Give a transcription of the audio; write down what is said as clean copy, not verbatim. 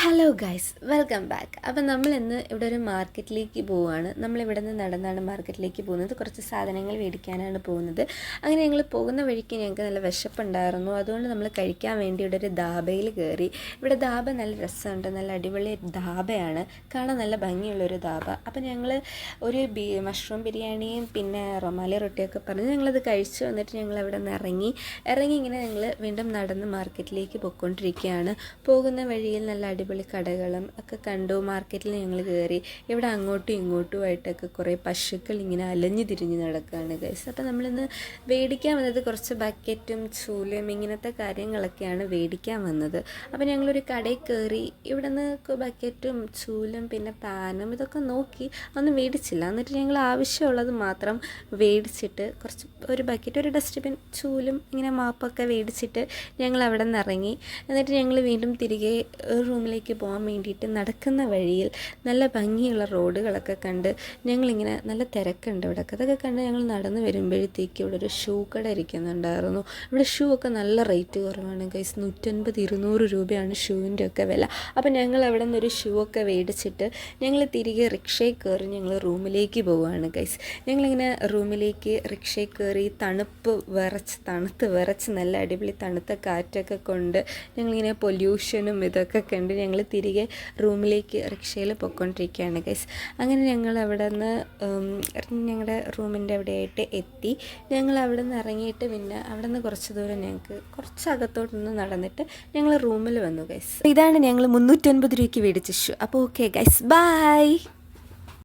Hello guys, welcome back. അപ്പം നമ്മളിന്ന് ഇവിടെ ഒരു മാർക്കറ്റിലേക്ക് പോവുകയാണ്. നമ്മളിവിടെ നിന്ന് നടന്നാണ് മാർക്കറ്റിലേക്ക് പോകുന്നത്. കുറച്ച് സാധനങ്ങൾ മേടിക്കാനാണ് പോകുന്നത്. അങ്ങനെ ഞങ്ങൾ പോകുന്ന വഴിക്ക് ഞങ്ങൾക്ക് നല്ല വിശപ്പുണ്ടായിരുന്നു. അതുകൊണ്ട് നമ്മൾ കഴിക്കാൻ വേണ്ടി ഇവിടെ ഒരു ധാബയിൽ കയറി. ഇവിടെ ധാബ നല്ല രസമുണ്ട്, നല്ല അടിപൊളി ധാബയാണ്, കാണാൻ നല്ല ഭംഗിയുള്ളൊരു ധാബ. അപ്പം ഞങ്ങൾ ഒരു മഷ്റൂം ബിരിയാണിയും പിന്നെ റൊമാലി റൊട്ടിയൊക്കെ പറഞ്ഞ് ഞങ്ങളത് കഴിച്ചു. എന്നിട്ട് ഞങ്ങൾ അവിടെ നിന്ന് ഇറങ്ങി ഇങ്ങനെ ഞങ്ങൾ വീണ്ടും നടന്ന് മാർക്കറ്റിലേക്ക് പോയിക്കൊണ്ടിരിക്കുകയാണ്. പോകുന്ന വഴിയിൽ നല്ല അടിപൊളി കടകളും ഒക്കെ കണ്ടു. മാർക്കറ്റിൽ ഞങ്ങൾ കയറി. ഇവിടെ അങ്ങോട്ടും ഇങ്ങോട്ടുമായിട്ടൊക്കെ കുറേ പശുക്കൾ ഇങ്ങനെ അലഞ്ഞു തിരിഞ്ഞ് നടക്കുകയാണ് ഗൈസ്. അപ്പോൾ നമ്മളിന്ന് മേടിക്കാൻ വന്നത് കുറച്ച് ബക്കറ്റും ചൂലും ഇങ്ങനത്തെ കാര്യങ്ങളൊക്കെയാണ് മേടിക്കാൻ വന്നത്. അപ്പോൾ ഞങ്ങളൊരു കടയിൽ കയറി. ഇവിടെ നിന്ന് ബക്കറ്റും ചൂലും പിന്നെ പാനും ഇതൊക്കെ നോക്കി ഒന്നും മേടിച്ചില്ല. എന്നിട്ട് ഞങ്ങൾ ആവശ്യമുള്ളത് മാത്രം മേടിച്ചിട്ട് ഒരു ബക്കറ്റ്, ഒരു ഡസ്റ്റ്ബിൻ, ചൂലും ഇങ്ങനെ മാപ്പൊക്കെ മേടിച്ചിട്ട് ഞങ്ങൾ അവിടെ നിന്ന് ഇറങ്ങി. എന്നിട്ട് ഞങ്ങൾ വീണ്ടും തിരികെ റൂമിലേക്ക് പോകാൻ വേണ്ടിയിട്ട് നടക്കുന്ന വഴിയിൽ നല്ല ഭംഗിയുള്ള റോഡുകളൊക്കെ കണ്ട് ഞങ്ങളിങ്ങനെ നല്ല തിരക്കുണ്ട് ഇവിടെ. അതൊക്കെ കണ്ട് ഞങ്ങൾ നടന്ന് വരുമ്പോഴത്തേക്ക് ഇവിടെ ഒരു ഷൂ കട ഇരിക്കുന്നുണ്ടായിരുന്നു. ഇവിടെ ഷൂ ഒക്കെ നല്ല റേറ്റ് കുറവാണ് ഗൈസ്. 150-200 രൂപയാണ് ഷൂവിൻ്റെ ഒക്കെ വില. അപ്പോൾ ഞങ്ങൾ അവിടെ നിന്നൊരു ഷൂ ഒക്കെ മേടിച്ചിട്ട് ഞങ്ങൾ തിരികെ റിക്ഷയിൽ കയറി ഞങ്ങൾ റൂമിലേക്ക് പോവുകയാണ് ഗൈസ്. ഞങ്ങളിങ്ങനെ റൂമിലേക്ക് റിക്ഷയിൽ കയറി തണുത്ത് വിറച്ച് നല്ല അടിപൊളി തണുത്ത കാറ്റൊക്കെ കൊണ്ട് ഞങ്ങളിങ്ങനെ പൊല്യൂഷനും ഇതൊക്കെ കണ്ട് ഞങ്ങൾ തിരികെ റൂമിലേക്ക് റിക്ഷയിൽ പോയിക്കൊണ്ടിരിക്കുകയാണ് ഗൈസ്. അങ്ങനെ ഞങ്ങൾ അവിടെ നിന്ന് ഞങ്ങളുടെ റൂമിൻ്റെ അവിടെയായിട്ട് എത്തി. ഞങ്ങൾ അവിടെ നിന്ന് ഇറങ്ങിയിട്ട് പിന്നെ അവിടെ നിന്ന് കുറച്ച് ദൂരം ഞങ്ങൾക്ക് കുറച്ച് അകത്തോട്ടൊന്ന് നടന്നിട്ട് ഞങ്ങൾ റൂമിൽ വന്നു ഗൈസ്. ഇതാണ് ഞങ്ങൾ 350 രൂപയ്ക്ക് മേടിച്ച ഷൂ. അപ്പോൾ ഓക്കെ ഗൈസ്, ബൈ.